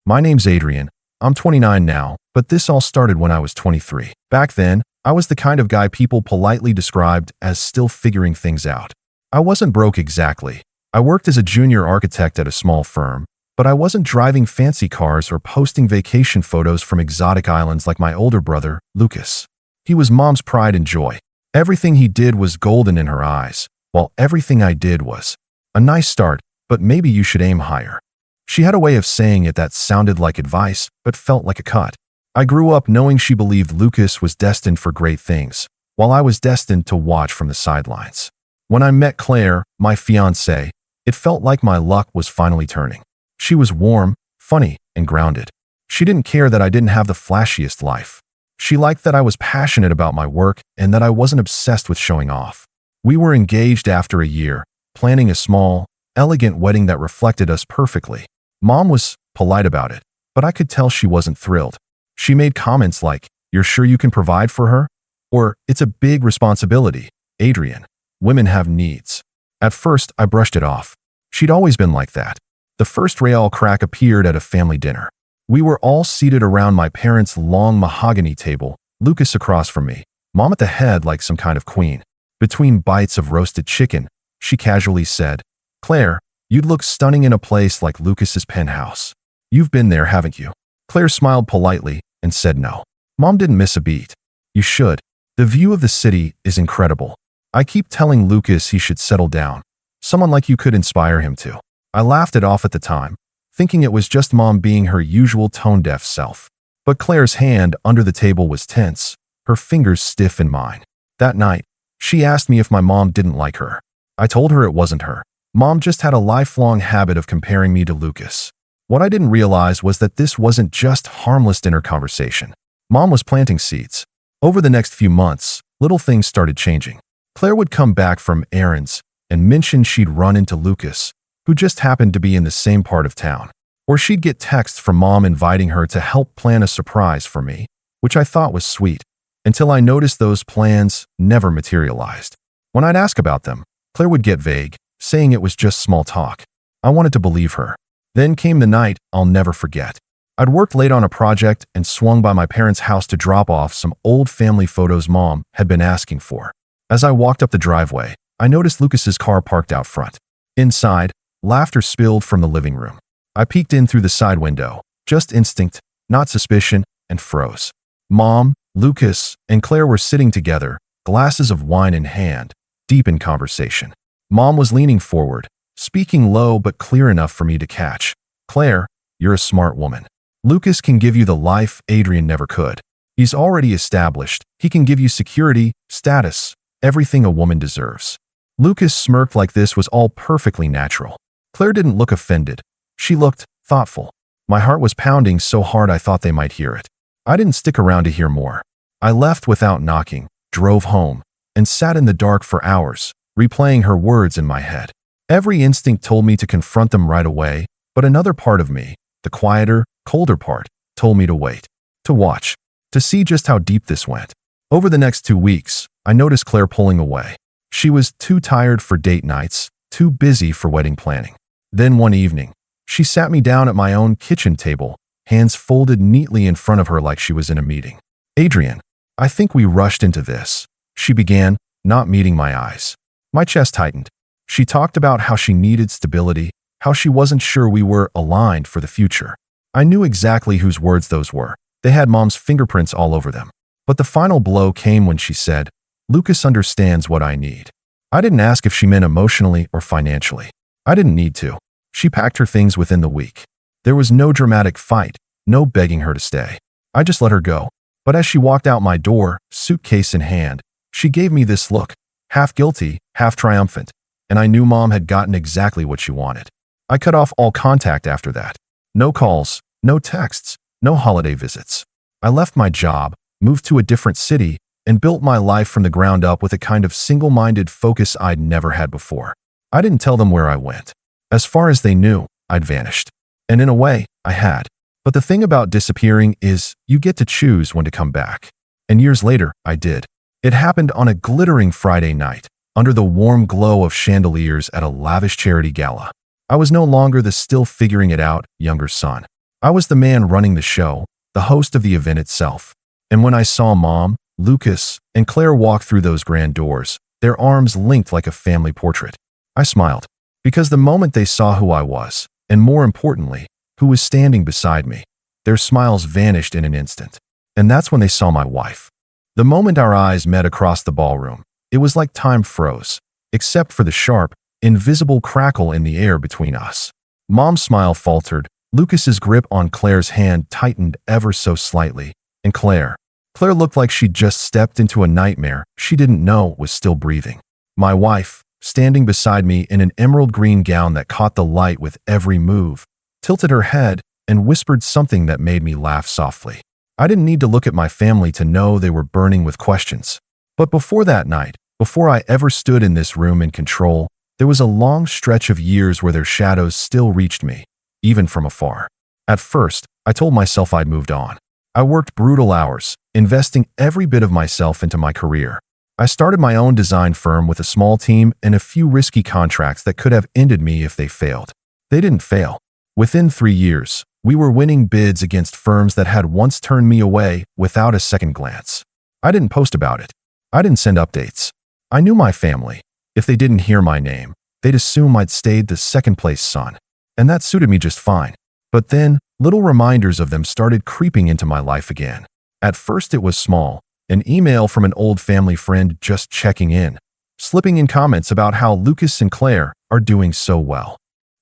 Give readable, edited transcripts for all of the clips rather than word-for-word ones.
My name's Adrian. I'm 29 now, but this all started when I was 23. Back then, I was the kind of guy people politely described as still figuring things out. I wasn't broke exactly. I worked as a junior architect at a small firm, but I wasn't driving fancy cars or posting vacation photos from exotic islands like my older brother, Lucas. He was Mom's pride and joy. Everything he did was golden in her eyes, while everything I did was a nice start, but maybe you should aim higher. She had a way of saying it that sounded like advice, but felt like a cut. I grew up knowing she believed Lucas was destined for great things, while I was destined to watch from the sidelines. When I met Claire, my fiancée, it felt like my luck was finally turning. She was warm, funny, and grounded. She didn't care that I didn't have the flashiest life. She liked that I was passionate about my work and that I wasn't obsessed with showing off. We were engaged after a year, planning a small, elegant wedding that reflected us perfectly. Mom was polite about it, but I could tell she wasn't thrilled. She made comments like, "You're sure you can provide for her?" Or, "It's a big responsibility, Adrian. Women have needs." At first, I brushed it off. She'd always been like that. The first Real crack appeared at a family dinner. We were all seated around my parents' long mahogany table, Lucas across from me, Mom at the head like some kind of queen. Between bites of roasted chicken, she casually said, "Claire, you'd look stunning in a place like Lucas's penthouse. You've been there, haven't you?" Claire smiled politely and said no. Mom didn't miss a beat. "You should. The view of the city is incredible. I keep telling Lucas he should settle down. Someone like you could inspire him to." I laughed it off at the time, thinking it was just Mom being her usual tone-deaf self. But Claire's hand under the table was tense, her fingers stiff in mine. That night, she asked me if my mom didn't like her. I told her it wasn't her. Mom just had a lifelong habit of comparing me to Lucas. What I didn't realize was that this wasn't just harmless dinner conversation. Mom was planting seeds. Over the next few months, little things started changing. Claire would come back from errands and mention she'd run into Lucas, who just happened to be in the same part of town. Or she'd get texts from Mom inviting her to help plan a surprise for me, which I thought was sweet, until I noticed those plans never materialized. When I'd ask about them, Claire would get vague, saying it was just small talk. I wanted to believe her. Then came the night I'll never forget. I'd worked late on a project and swung by my parents' house to drop off some old family photos Mom had been asking for. As I walked up the driveway, I noticed Lucas's car parked out front. Inside, laughter spilled from the living room. I peeked in through the side window, just instinct, not suspicion, and froze. Mom, Lucas, and Claire were sitting together, glasses of wine in hand, deep in conversation. Mom was leaning forward, speaking low but clear enough for me to catch. "Claire, you're a smart woman. Lucas can give you the life Adrian never could. He's already established. He can give you security, status, everything a woman deserves." Lucas smirked like this was all perfectly natural. Claire didn't look offended. She looked thoughtful. My heart was pounding so hard I thought they might hear it. I didn't stick around to hear more. I left without knocking, drove home, and sat in the dark for hours, replaying her words in my head. Every instinct told me to confront them right away, but another part of me, the quieter, colder part, told me to wait, to watch, to see just how deep this went. Over the next 2 weeks, I noticed Claire pulling away. She was too tired for date nights, too busy for wedding planning. Then one evening, she sat me down at my own kitchen table, hands folded neatly in front of her like she was in a meeting. "Adrian, I think we rushed into this," she began, not meeting my eyes. My chest tightened. She talked about how she needed stability, how she wasn't sure we were aligned for the future. I knew exactly whose words those were. They had Mom's fingerprints all over them. But the final blow came when she said, "Lucas understands what I need." I didn't ask if she meant emotionally or financially. I didn't need to. She packed her things within the week. There was no dramatic fight, no begging her to stay. I just let her go. But as she walked out my door, suitcase in hand, she gave me this look, half guilty, half triumphant, and I knew Mom had gotten exactly what she wanted. I cut off all contact after that. No calls, no texts, no holiday visits. I left my job, moved to a different city, and built my life from the ground up with a kind of single-minded focus I'd never had before. I didn't tell them where I went. As far as they knew, I'd vanished. And in a way, I had. But the thing about disappearing is you get to choose when to come back. And years later, I did. It happened on a glittering Friday night, under the warm glow of chandeliers at a lavish charity gala. I was no longer the still figuring it out younger son. I was the man running the show, the host of the event itself. And when I saw Mom, Lucas, and Claire walk through those grand doors, their arms linked like a family portrait, I smiled. Because the moment they saw who I was, and more importantly, who was standing beside me, their smiles vanished in an instant. And that's when they saw my wife. The moment our eyes met across the ballroom, it was like time froze, except for the sharp, invisible crackle in the air between us. Mom's smile faltered, Lucas's grip on Claire's hand tightened ever so slightly, and Claire looked like she'd just stepped into a nightmare she didn't know was still breathing. My wife, standing beside me in an emerald green gown that caught the light with every move, tilted her head and whispered something that made me laugh softly. I didn't need to look at my family to know they were burning with questions. But before that night, before I ever stood in this room in control, there was a long stretch of years where their shadows still reached me, even from afar. At first, I told myself I'd moved on. I worked brutal hours, investing every bit of myself into my career. I started my own design firm with a small team and a few risky contracts that could have ended me if they failed. They didn't fail. Within 3 years, we were winning bids against firms that had once turned me away without a second glance. I didn't post about it. I didn't send updates. I knew my family. If they didn't hear my name, they'd assume I'd stayed the second-place son. And that suited me just fine. But then, little reminders of them started creeping into my life again. At first it was small, an email from an old family friend just checking in, slipping in comments about how Lucas and Claire are doing so well.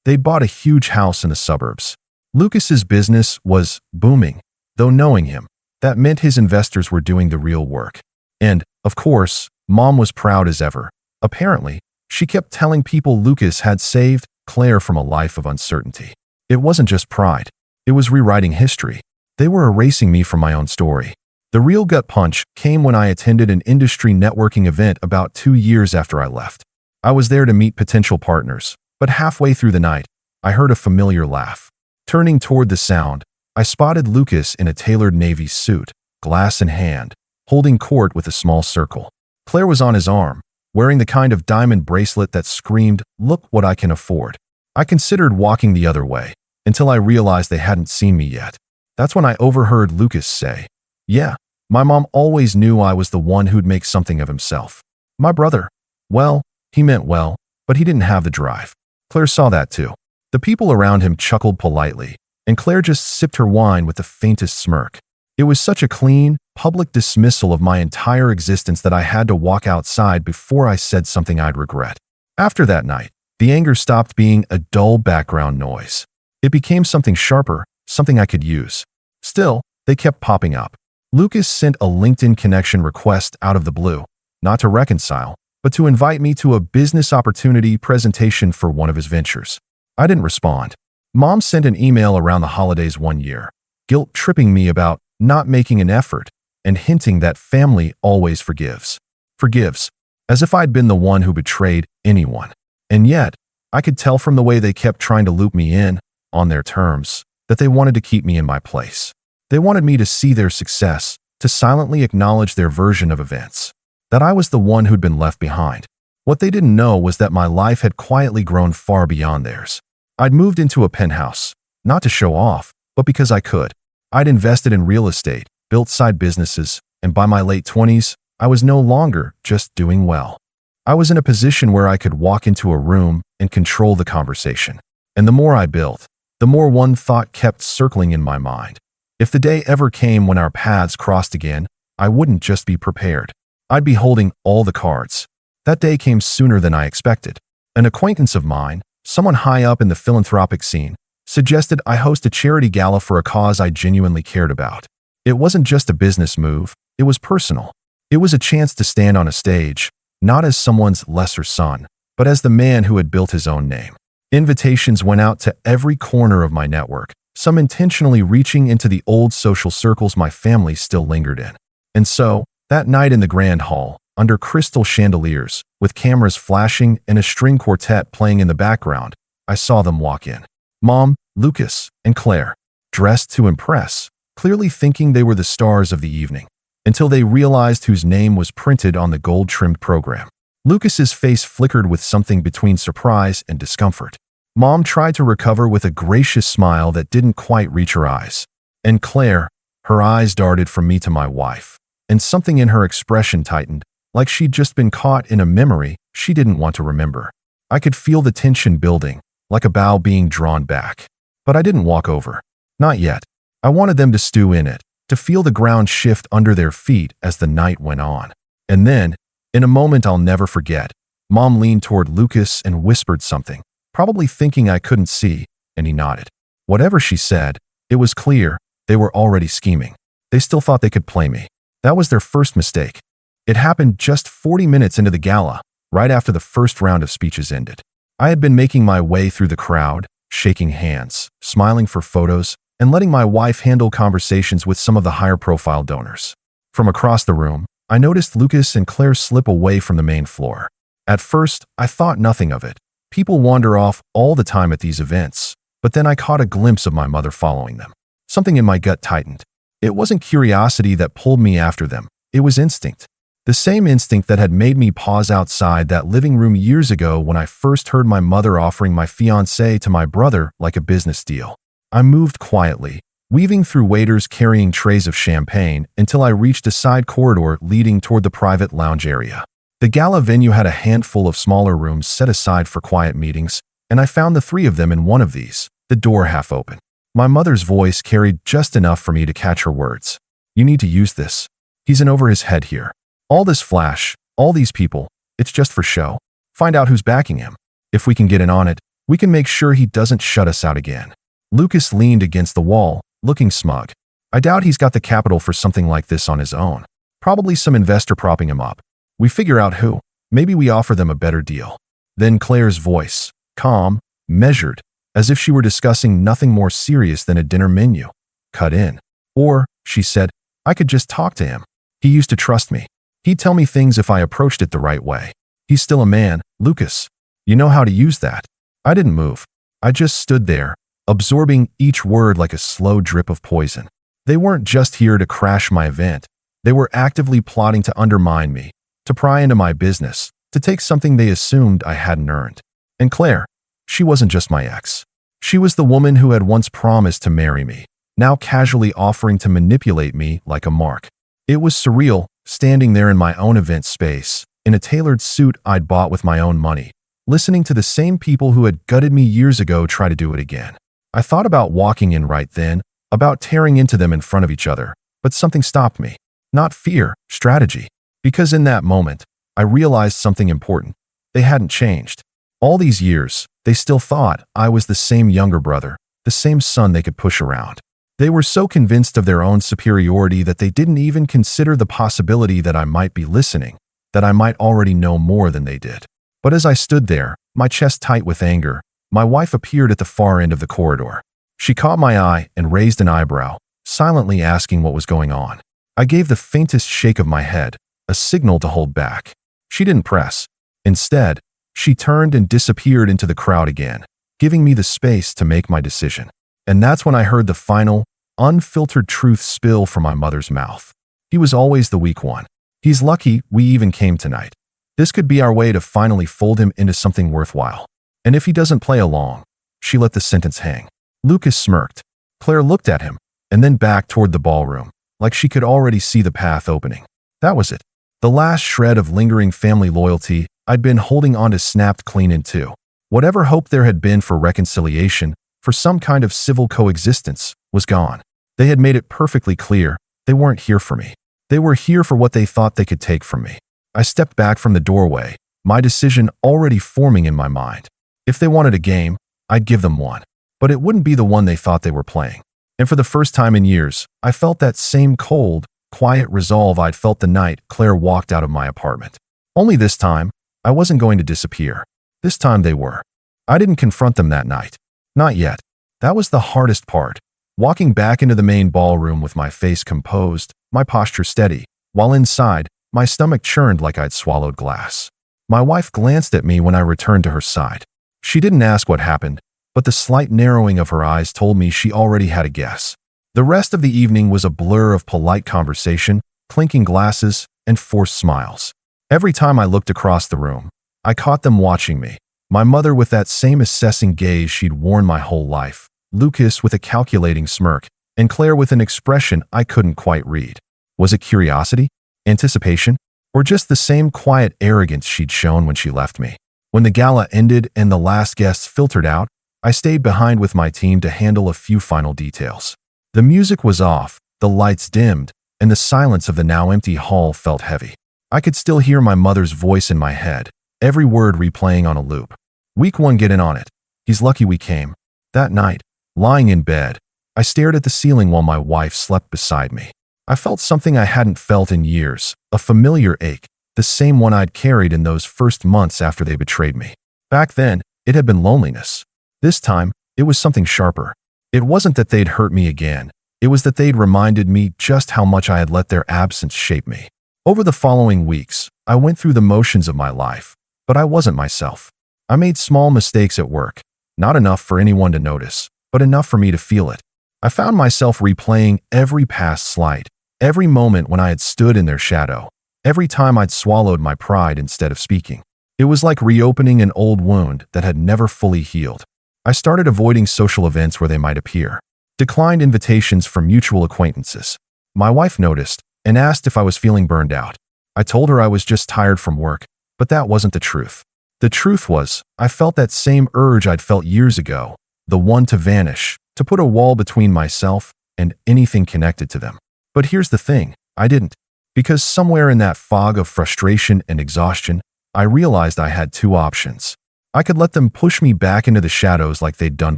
They bought a huge house in the suburbs. Lucas's business was booming, though knowing him, that meant his investors were doing the real work. And, of course, Mom was proud as ever. Apparently, she kept telling people Lucas had saved Claire from a life of uncertainty. It wasn't just pride. It was rewriting history. They were erasing me from my own story. The real gut punch came when I attended an industry networking event about 2 years after I left. I was there to meet potential partners, but halfway through the night, I heard a familiar laugh. Turning toward the sound, I spotted Lucas in a tailored navy suit, glass in hand, holding court with a small circle. Claire was on his arm, wearing the kind of diamond bracelet that screamed, "Look what I can afford." I considered walking the other way, until I realized they hadn't seen me yet. That's when I overheard Lucas say, "Yeah, my mom always knew I was the one who'd make something of himself. My brother, well, he meant well, but he didn't have the drive." Claire saw that too. The people around him chuckled politely, and Claire just sipped her wine with the faintest smirk. It was such a clean, public dismissal of my entire existence that I had to walk outside before I said something I'd regret. After that night, the anger stopped being a dull background noise. It became something sharper, something I could use. Still, they kept popping up. Lucas sent a LinkedIn connection request out of the blue, not to reconcile, but to invite me to a business opportunity presentation for one of his ventures. I didn't respond. Mom sent an email around the holidays one year, guilt-tripping me about not making an effort and hinting that family always forgives. Forgives, as if I'd been the one who betrayed anyone. And yet, I could tell from the way they kept trying to loop me in, on their terms, that they wanted to keep me in my place. They wanted me to see their success, to silently acknowledge their version of events, that I was the one who'd been left behind. What they didn't know was that my life had quietly grown far beyond theirs. I'd moved into a penthouse, not to show off, but because I could. I'd invested in real estate, built side businesses, and by my late 20s, I was no longer just doing well. I was in a position where I could walk into a room and control the conversation. And the more I built, the more one thought kept circling in my mind. If the day ever came when our paths crossed again, I wouldn't just be prepared. I'd be holding all the cards. That day came sooner than I expected. An acquaintance of mine, someone high up in the philanthropic scene, suggested I host a charity gala for a cause I genuinely cared about. It wasn't just a business move, it was personal. It was a chance to stand on a stage, not as someone's lesser son, but as the man who had built his own name. Invitations went out to every corner of my network, some intentionally reaching into the old social circles my family still lingered in. And so, that night in the grand hall, under crystal chandeliers, with cameras flashing and a string quartet playing in the background, I saw them walk in. Mom, Lucas, and Claire, dressed to impress, clearly thinking they were the stars of the evening, until they realized whose name was printed on the gold-trimmed program. Lucas's face flickered with something between surprise and discomfort. Mom tried to recover with a gracious smile that didn't quite reach her eyes. And Claire, her eyes darted from me to my wife, and something in her expression tightened, like she'd just been caught in a memory she didn't want to remember. I could feel the tension building, like a bow being drawn back. But I didn't walk over. Not yet. I wanted them to stew in it, to feel the ground shift under their feet as the night went on. And then, in a moment I'll never forget, Mom leaned toward Lucas and whispered something, probably thinking I couldn't see, and he nodded. Whatever she said, it was clear they were already scheming. They still thought they could play me. That was their first mistake. It happened just 40 minutes into the gala, right after the first round of speeches ended. I had been making my way through the crowd, shaking hands, smiling for photos, and letting my wife handle conversations with some of the higher-profile donors. From across the room, I noticed Lucas and Claire slip away from the main floor. At first, I thought nothing of it. People wander off all the time at these events, but then I caught a glimpse of my mother following them. Something in my gut tightened. It wasn't curiosity that pulled me after them. It was instinct. The same instinct that had made me pause outside that living room years ago when I first heard my mother offering my fiancé to my brother like a business deal. I moved quietly, weaving through waiters carrying trays of champagne until I reached a side corridor leading toward the private lounge area. The gala venue had a handful of smaller rooms set aside for quiet meetings, and I found the three of them in one of these, the door half open. My mother's voice carried just enough for me to catch her words. "You need to use this. He's in over his head here. All this flash, all these people, it's just for show. Find out who's backing him. If we can get in on it, we can make sure he doesn't shut us out again." Lucas leaned against the wall, looking smug. I doubt he's got the capital for something like this on his own. Probably some investor propping him up. We figure out who. Maybe we offer them a better deal. Then Claire's voice, calm, measured, as if she were discussing nothing more serious than a dinner menu, cut in. "Or," she said, "I could just talk to him. He used to trust me. He'd tell me things if I approached it the right way. He's still a man, Lucas. You know how to use that." I didn't move. I just stood there, absorbing each word like a slow drip of poison. They weren't just here to crash my event. They were actively plotting to undermine me, to pry into my business, to take something they assumed I hadn't earned. And Claire, she wasn't just my ex. She was the woman who had once promised to marry me, now casually offering to manipulate me like a mark. It was surreal, standing there in my own event space, in a tailored suit I'd bought with my own money, listening to the same people who had gutted me years ago try to do it again. I thought about walking in right then, about tearing into them in front of each other, but something stopped me. Not fear, strategy. Because in that moment, I realized something important. They hadn't changed. All these years, they still thought I was the same younger brother, the same son they could push around. They were so convinced of their own superiority that they didn't even consider the possibility that I might be listening, that I might already know more than they did. But as I stood there, my chest tight with anger, my wife appeared at the far end of the corridor. She caught my eye and raised an eyebrow, silently asking what was going on. I gave the faintest shake of my head, a signal to hold back. She didn't press. Instead, she turned and disappeared into the crowd again, giving me the space to make my decision. And that's when I heard the final, unfiltered truth spill from my mother's mouth. He was always the weak one. He's lucky we even came tonight. This could be our way to finally fold him into something worthwhile. And if he doesn't play along, she let the sentence hang. Lucas smirked. Claire looked at him, and then back toward the ballroom, like she could already see the path opening. That was it. The last shred of lingering family loyalty I'd been holding on to snapped clean in two. Whatever hope there had been for reconciliation, for some kind of civil coexistence, was gone. They had made it perfectly clear they weren't here for me. They were here for what they thought they could take from me. I stepped back from the doorway, my decision already forming in my mind. If they wanted a game, I'd give them one. But it wouldn't be the one they thought they were playing. And for the first time in years, I felt that same cold, quiet resolve I'd felt the night Claire walked out of my apartment. Only this time, I wasn't going to disappear. This time they were. I didn't confront them that night. Not yet. That was the hardest part. Walking back into the main ballroom with my face composed, my posture steady, while inside, my stomach churned like I'd swallowed glass. My wife glanced at me when I returned to her side. She didn't ask what happened, but the slight narrowing of her eyes told me she already had a guess. The rest of the evening was a blur of polite conversation, clinking glasses, and forced smiles. Every time I looked across the room, I caught them watching me, My mother with that same assessing gaze she'd worn my whole life, Lucas with a calculating smirk, and Claire with an expression I couldn't quite read. Was it curiosity, anticipation, or just the same quiet arrogance she'd shown when she left me? When the gala ended and the last guests filtered out, I stayed behind with my team to handle a few final details. The music was off, the lights dimmed, and the silence of the now empty hall felt heavy. I could still hear my mother's voice in my head, every word replaying on a loop. Week 1, get in on it. He's lucky we came. That night, lying in bed, I stared at the ceiling while my wife slept beside me. I felt something I hadn't felt in years, a familiar ache, the same one I'd carried in those first months after they betrayed me. Back then, it had been loneliness. This time, it was something sharper. It wasn't that they'd hurt me again. It was that they'd reminded me just how much I had let their absence shape me. Over the following weeks, I went through the motions of my life, but I wasn't myself. I made small mistakes at work, not enough for anyone to notice, but enough for me to feel it. I found myself replaying every past slight, every moment when I had stood in their shadow, every time I'd swallowed my pride instead of speaking. It was like reopening an old wound that had never fully healed. I started avoiding social events where they might appear, declined invitations from mutual acquaintances. My wife noticed and asked if I was feeling burned out. I told her I was just tired from work, but that wasn't the truth. The truth was, I felt that same urge I'd felt years ago, the one to vanish, to put a wall between myself and anything connected to them. But here's the thing, I didn't. Because somewhere in that fog of frustration and exhaustion, I realized I had two options. I could let them push me back into the shadows like they'd done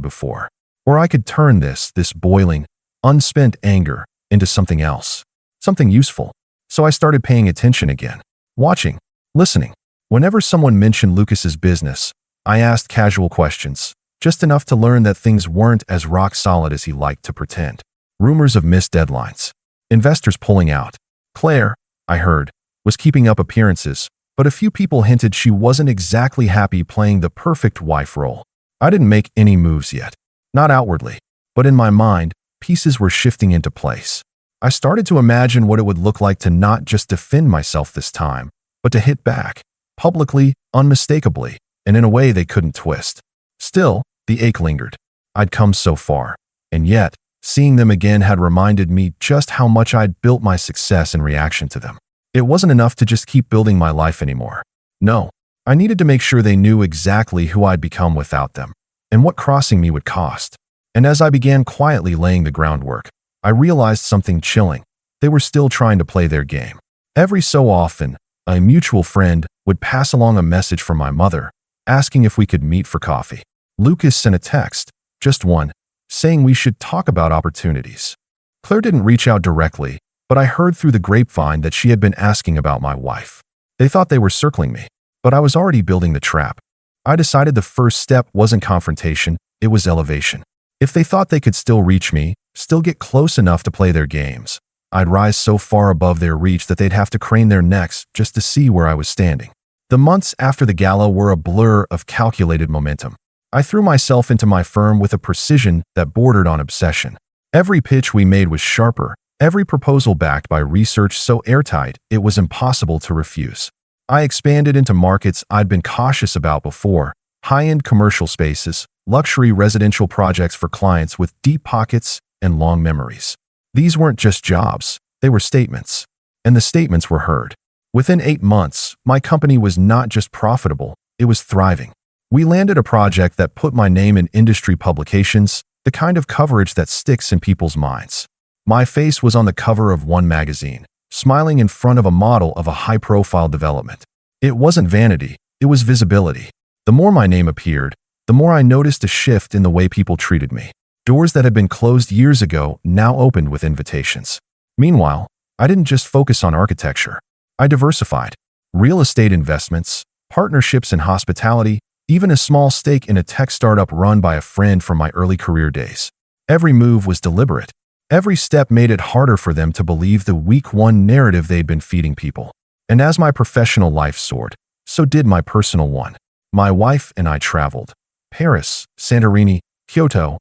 before. Or I could turn this boiling, unspent anger into something else, something useful. So I started paying attention again, watching, listening. Whenever someone mentioned Lucas's business, I asked casual questions, just enough to learn that things weren't as rock solid as he liked to pretend. Rumors of missed deadlines, investors pulling out. Claire, I heard, was keeping up appearances, but a few people hinted she wasn't exactly happy playing the perfect wife role. I didn't make any moves yet, not outwardly, but in my mind, pieces were shifting into place. I started to imagine what it would look like to not just defend myself this time, but to hit back, publicly, unmistakably, and in a way they couldn't twist. Still, the ache lingered. I'd come so far, and yet, seeing them again had reminded me just how much I'd built my success in reaction to them. It wasn't enough to just keep building my life anymore. No, I needed to make sure they knew exactly who I'd become without them, and what crossing me would cost. And as I began quietly laying the groundwork, I realized something chilling. They were still trying to play their game. Every so often, a mutual friend would pass along a message from my mother, asking if we could meet for coffee. Lucas sent a text, just one, saying we should talk about opportunities. Claire didn't reach out directly, but I heard through the grapevine that she had been asking about my wife. They thought they were circling me, but I was already building the trap. I decided the first step wasn't confrontation, it was elevation. If they thought they could still reach me, still get close enough to play their games, I'd rise so far above their reach that they'd have to crane their necks just to see where I was standing. The months after the gala were a blur of calculated momentum. I threw myself into my firm with a precision that bordered on obsession. Every pitch we made was sharper, every proposal backed by research so airtight it was impossible to refuse. I expanded into markets I'd been cautious about before, high-end commercial spaces, luxury residential projects for clients with deep pockets and long memories. These weren't just jobs, they were statements. And the statements were heard. Within 8 months, my company was not just profitable, it was thriving. We landed a project that put my name in industry publications, the kind of coverage that sticks in people's minds. My face was on the cover of one magazine, smiling in front of a model of a high-profile development. It wasn't vanity, it was visibility. The more my name appeared, the more I noticed a shift in the way people treated me. Doors that had been closed years ago now opened with invitations. Meanwhile, I didn't just focus on architecture. I diversified. Real estate investments, partnerships in hospitality, even a small stake in a tech startup run by a friend from my early career days. Every move was deliberate. Every step made it harder for them to believe the week one narrative they'd been feeding people. And as my professional life soared, so did my personal one. My wife and I traveled. Paris, Santorini, Kyoto.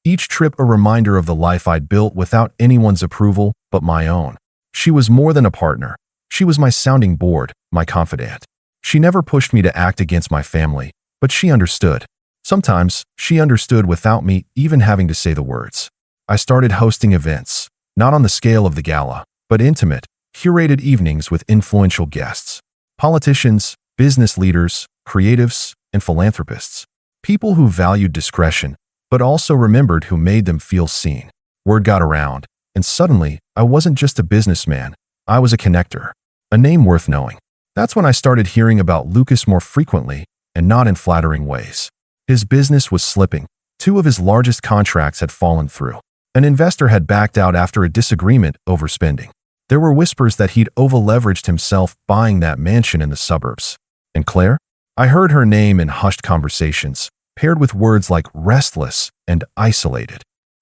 Each trip a reminder of the life I'd built without anyone's approval but my own. She was more than a partner. She was my sounding board, my confidant. She never pushed me to act against my family, but she understood. Sometimes, she understood without me even having to say the words. I started hosting events, not on the scale of the gala, but intimate, curated evenings with influential guests. Politicians, business leaders, creatives, and philanthropists. People who valued discretion, but also remembered who made them feel seen. Word got around, and suddenly, I wasn't just a businessman, I was a connector. A name worth knowing. That's when I started hearing about Lucas more frequently, and not in flattering ways. His business was slipping. 2 of his largest contracts had fallen through. An investor had backed out after a disagreement over spending. There were whispers that he'd over-leveraged himself buying that mansion in the suburbs. And Claire? I heard her name in hushed conversations, paired with words like restless and isolated.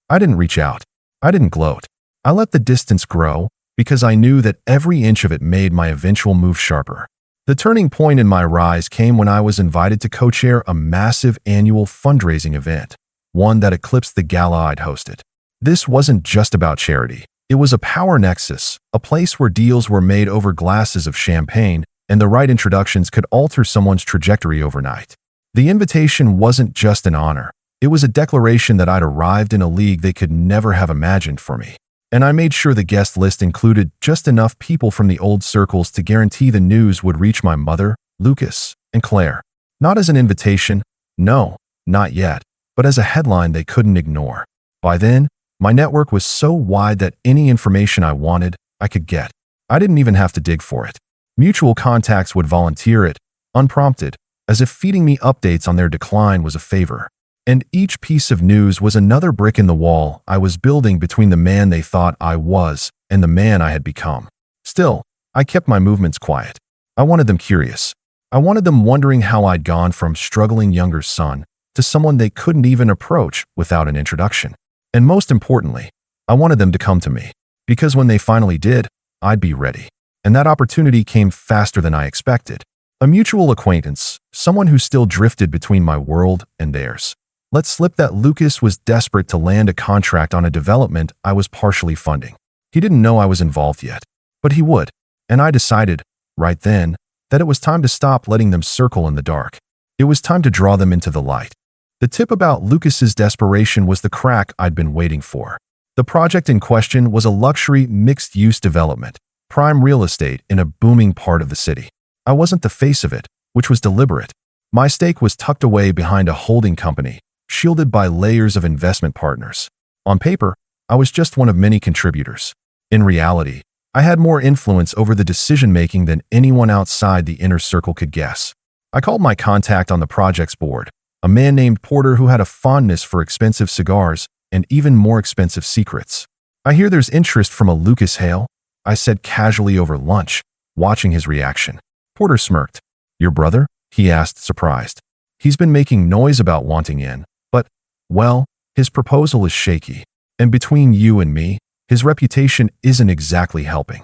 I didn't reach out. I didn't gloat. I let the distance grow because I knew that every inch of it made my eventual move sharper. The turning point in my rise came when I was invited to co-chair a massive annual fundraising event, one that eclipsed the gala I'd hosted. This wasn't just about charity. It was a power nexus, a place where deals were made over glasses of champagne, and the right introductions could alter someone's trajectory overnight. The invitation wasn't just an honor. It was a declaration that I'd arrived in a league they could never have imagined for me. And I made sure the guest list included just enough people from the old circles to guarantee the news would reach my mother, Lucas, and Claire. Not as an invitation, no, not yet, but as a headline they couldn't ignore. By then, my network was so wide that any information I wanted, I could get. I didn't even have to dig for it. Mutual contacts would volunteer it, unprompted, as if feeding me updates on their decline was a favor. And each piece of news was another brick in the wall I was building between the man they thought I was and the man I had become. Still, I kept my movements quiet. I wanted them curious. I wanted them wondering how I'd gone from struggling younger son to someone they couldn't even approach without an introduction. And most importantly, I wanted them to come to me, because when they finally did, I'd be ready. And that opportunity came faster than I expected. A mutual acquaintance, someone who still drifted between my world and theirs. Let slip that Lucas was desperate to land a contract on a development I was partially funding. He didn't know I was involved yet, but he would. And I decided, right then, that it was time to stop letting them circle in the dark. It was time to draw them into the light. The tip about Lucas's desperation was the crack I'd been waiting for. The project in question was a luxury mixed-use development, prime real estate in a booming part of the city. I wasn't the face of it, which was deliberate. My stake was tucked away behind a holding company, shielded by layers of investment partners. On paper, I was just one of many contributors. In reality, I had more influence over the decision-making than anyone outside the inner circle could guess. I called my contact on the project's board, a man named Porter who had a fondness for expensive cigars and even more expensive secrets. "I hear there's interest from a Lucas Hale," I said casually over lunch, watching his reaction. Porter smirked. "Your brother?" he asked, surprised. "He's been making noise about wanting in, but, well, his proposal is shaky. And between you and me, his reputation isn't exactly helping."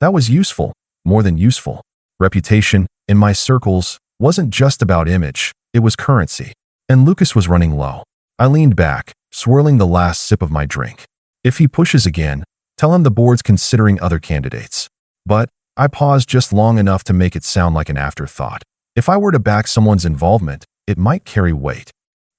That was useful, more than useful. Reputation, in my circles, wasn't just about image, it was currency. And Lucas was running low. I leaned back, swirling the last sip of my drink. If he pushes again, tell him the board's considering other candidates. But I paused just long enough to make it sound like an afterthought. If I were to back someone's involvement, it might carry weight.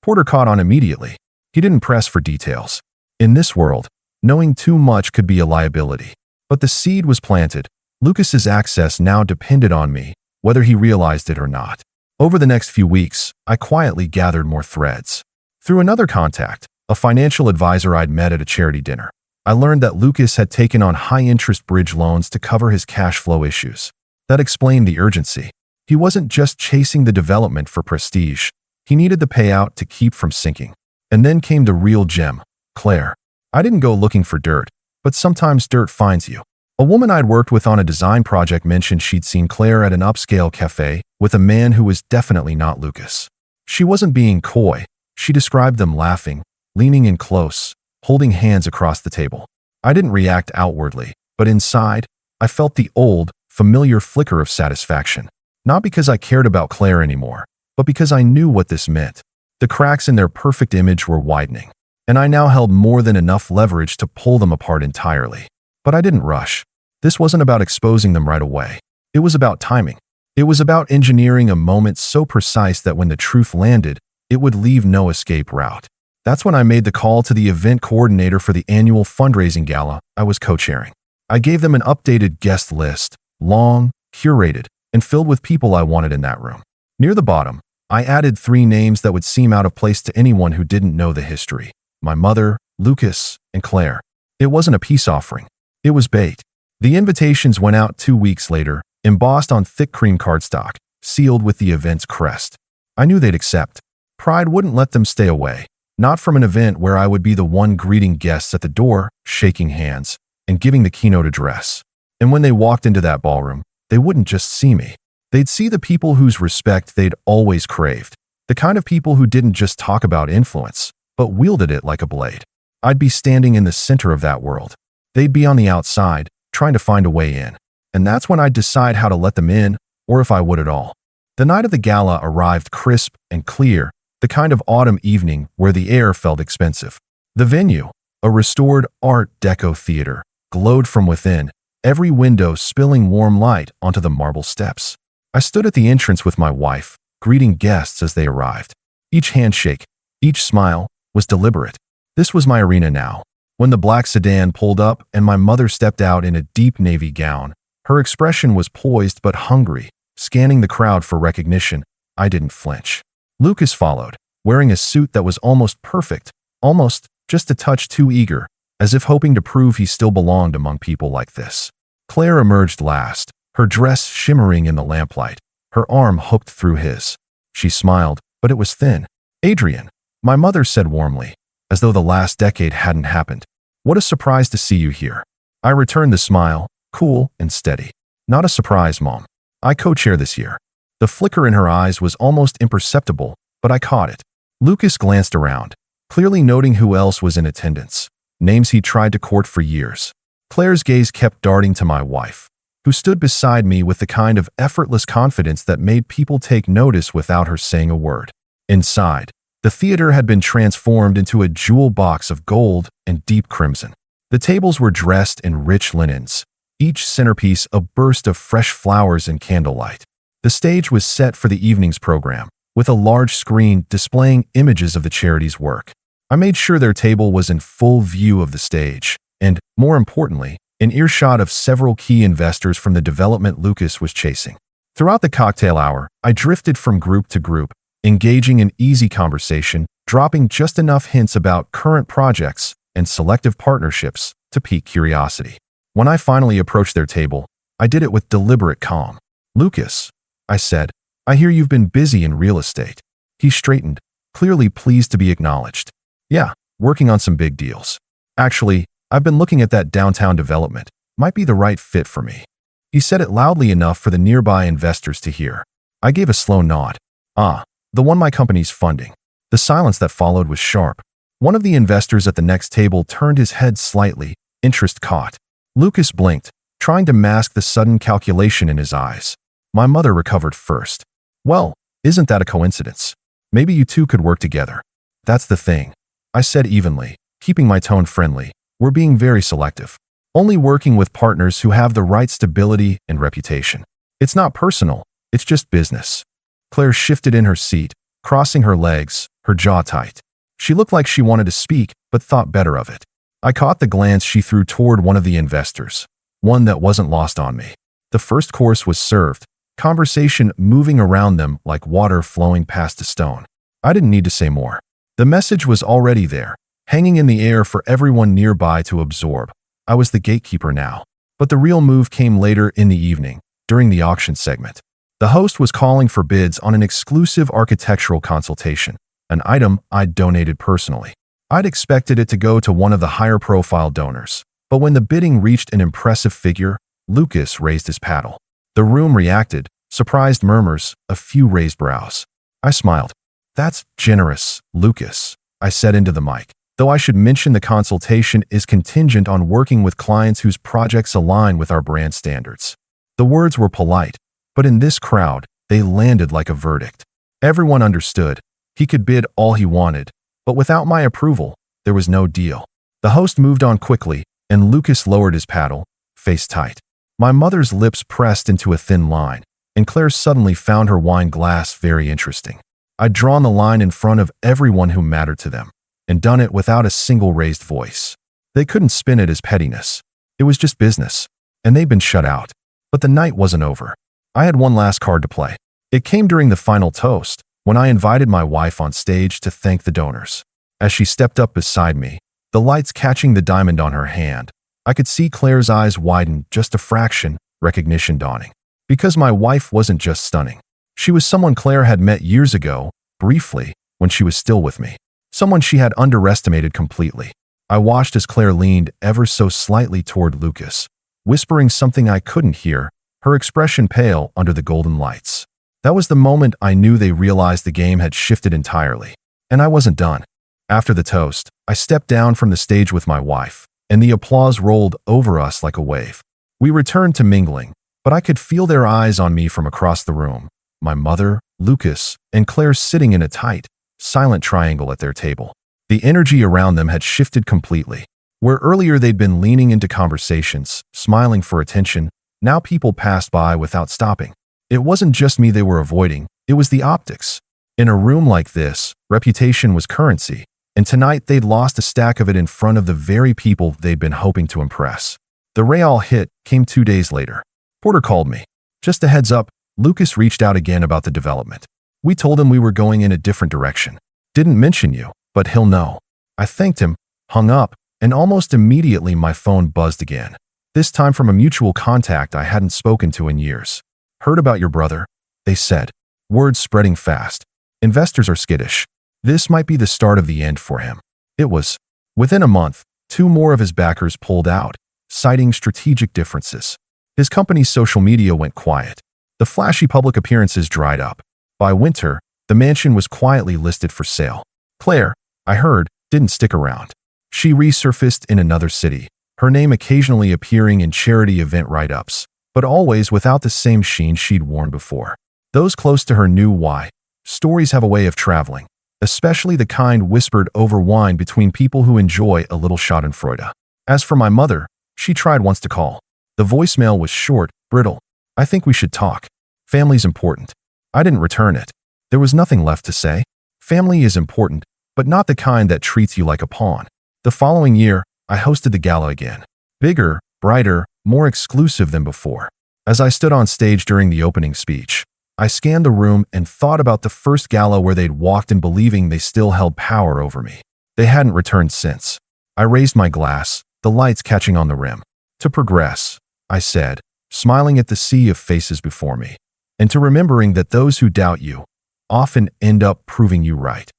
Porter caught on immediately. He didn't press for details. In this world, knowing too much could be a liability. But the seed was planted. Lucas's access now depended on me, whether he realized it or not. Over the next few weeks, I quietly gathered more threads. Through another contact, a financial advisor I'd met at a charity dinner, I learned that Lucas had taken on high-interest bridge loans to cover his cash flow issues. That explained the urgency. He wasn't just chasing the development for prestige. He needed the payout to keep from sinking. And then came the real gem, Claire. I didn't go looking for dirt, but sometimes dirt finds you. A woman I'd worked with on a design project mentioned she'd seen Claire at an upscale cafe with a man who was definitely not Lucas. She wasn't being coy. She described them laughing, leaning in close, holding hands across the table. I didn't react outwardly, but inside, I felt the old, familiar flicker of satisfaction. Not because I cared about Claire anymore, but because I knew what this meant. The cracks in their perfect image were widening, and I now held more than enough leverage to pull them apart entirely. But I didn't rush. This wasn't about exposing them right away. It was about timing. It was about engineering a moment so precise that when the truth landed, it would leave no escape route. That's when I made the call to the event coordinator for the annual fundraising gala I was co-chairing. I gave them an updated guest list, long, curated, and filled with people I wanted in that room. Near the bottom, I added 3 names that would seem out of place to anyone who didn't know the history: my mother, Lucas, and Claire. It wasn't a peace offering. It was bait. The invitations went out 2 weeks later, embossed on thick cream cardstock, sealed with the event's crest. I knew they'd accept. Pride wouldn't let them stay away, not from an event where I would be the one greeting guests at the door, shaking hands, and giving the keynote address. And when they walked into that ballroom, they wouldn't just see me. They'd see the people whose respect they'd always craved, the kind of people who didn't just talk about influence, but wielded it like a blade. I'd be standing in the center of that world. They'd be on the outside, trying to find a way in. And that's when I'd decide how to let them in, or if I would at all. The night of the gala arrived crisp and clear, the kind of autumn evening where the air felt expensive. The venue, a restored Art Deco theater, glowed from within, every window spilling warm light onto the marble steps. I stood at the entrance with my wife, greeting guests as they arrived. Each handshake, each smile, was deliberate. This was my arena now. When the black sedan pulled up and my mother stepped out in a deep navy gown, her expression was poised but hungry, scanning the crowd for recognition. I didn't flinch. Lucas followed, wearing a suit that was almost perfect, almost just a touch too eager, as if hoping to prove he still belonged among people like this. Claire emerged last, her dress shimmering in the lamplight, her arm hooked through his. She smiled, but it was thin. "Adrian," my mother said warmly, as though the last decade hadn't happened. "What a surprise to see you here." I returned the smile, cool and steady. "Not a surprise, Mom. I co-chair this year." The flicker in her eyes was almost imperceptible, but I caught it. Lucas glanced around, clearly noting who else was in attendance, names he'd tried to court for years. Claire's gaze kept darting to my wife, who stood beside me with the kind of effortless confidence that made people take notice without her saying a word. Inside, the theater had been transformed into a jewel box of gold and deep crimson. The tables were dressed in rich linens, each centerpiece a burst of fresh flowers and candlelight. The stage was set for the evening's program, with a large screen displaying images of the charity's work. I made sure their table was in full view of the stage, and, more importantly, in earshot of several key investors from the development Lucas was chasing. Throughout the cocktail hour, I drifted from group to group, engaging in easy conversation, dropping just enough hints about current projects and selective partnerships to pique curiosity. When I finally approached their table, I did it with deliberate calm. "Lucas," I said, "I hear you've been busy in real estate." He straightened, clearly pleased to be acknowledged. "Yeah, working on some big deals. Actually, I've been looking at that downtown development. Might be the right fit for me." He said it loudly enough for the nearby investors to hear. I gave a slow nod. "Ah, the one my company's funding." The silence that followed was sharp. One of the investors at the next table turned his head slightly, interest caught. Lucas blinked, trying to mask the sudden calculation in his eyes. My mother recovered first. "Well, isn't that a coincidence? Maybe you two could work together." "That's the thing," I said evenly, keeping my tone friendly. "We're being very selective. Only working with partners who have the right stability and reputation. It's not personal, it's just business." Claire shifted in her seat, crossing her legs, her jaw tight. She looked like she wanted to speak, but thought better of it. I caught the glance she threw toward one of the investors, one that wasn't lost on me. The first course was served, conversation moving around them like water flowing past a stone. I didn't need to say more. The message was already there, hanging in the air for everyone nearby to absorb. I was the gatekeeper now. But the real move came later in the evening, during the auction segment. The host was calling for bids on an exclusive architectural consultation, an item I'd donated personally. I'd expected it to go to one of the higher-profile donors, but when the bidding reached an impressive figure, Lucas raised his paddle. The room reacted, surprised murmurs, a few raised brows. I smiled. "That's generous, Lucas," I said into the mic, though I should mention the consultation is contingent on working with clients whose projects align with our brand standards. The words were polite, but in this crowd, they landed like a verdict. Everyone understood. He could bid all he wanted, but without my approval, there was no deal. The host moved on quickly, and Lucas lowered his paddle, face tight. My mother's lips pressed into a thin line, and Claire suddenly found her wine glass very interesting. I'd drawn the line in front of everyone who mattered to them, and done it without a single raised voice. They couldn't spin it as pettiness. It was just business, and they'd been shut out. But the night wasn't over. I had one last card to play. It came during the final toast, when I invited my wife on stage to thank the donors. As she stepped up beside me, the lights catching the diamond on her hand, I could see Claire's eyes widen just a fraction, recognition dawning. Because my wife wasn't just stunning. She was someone Claire had met years ago, briefly, when she was still with me. Someone she had underestimated completely. I watched as Claire leaned ever so slightly toward Lucas, whispering something I couldn't hear, her expression pale under the golden lights. That was the moment I knew they realized the game had shifted entirely. And I wasn't done. After the toast, I stepped down from the stage with my wife, and the applause rolled over us like a wave. We returned to mingling, but I could feel their eyes on me from across the room. My mother, Lucas, and Claire sitting in a tight, silent triangle at their table. The energy around them had shifted completely. Where earlier they'd been leaning into conversations, smiling for attention, now people passed by without stopping. It wasn't just me they were avoiding, it was the optics. In a room like this, reputation was currency, and tonight they'd lost a stack of it in front of the very people they'd been hoping to impress. The Real hit came 2 days later. Porter called me. Just a heads up, Lucas reached out again about the development. We told him we were going in a different direction. Didn't mention you, but he'll know. I thanked him, hung up, and almost immediately my phone buzzed again. This time from a mutual contact I hadn't spoken to in years. Heard about your brother, they said. Words spreading fast. Investors are skittish. This might be the start of the end for him. It was. Within a month, 2 more of his backers pulled out, citing strategic differences. His company's social media went quiet. The flashy public appearances dried up. By winter, the mansion was quietly listed for sale. Claire, I heard, didn't stick around. She resurfaced in another city, her name occasionally appearing in charity event write-ups, but always without the same sheen she'd worn before. Those close to her knew why. Stories have a way of traveling, especially the kind whispered over wine between people who enjoy a little schadenfreude. As for my mother, she tried once to call. The voicemail was short, brittle. I think we should talk. Family's important. I didn't return it. There was nothing left to say. Family is important, but not the kind that treats you like a pawn. The following year, I hosted the gala again. Bigger, brighter, more exclusive than before. As I stood on stage during the opening speech, I scanned the room and thought about the first gala where they'd walked in believing they still held power over me. They hadn't returned since. I raised my glass, the lights catching on the rim. To progress, I said, smiling at the sea of faces before me, and to remembering that those who doubt you often end up proving you right.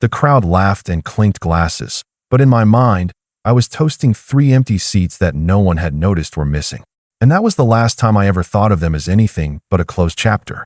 The crowd laughed and clinked glasses, but in my mind, I was toasting 3 empty seats that no one had noticed were missing. And that was the last time I ever thought of them as anything but a closed chapter.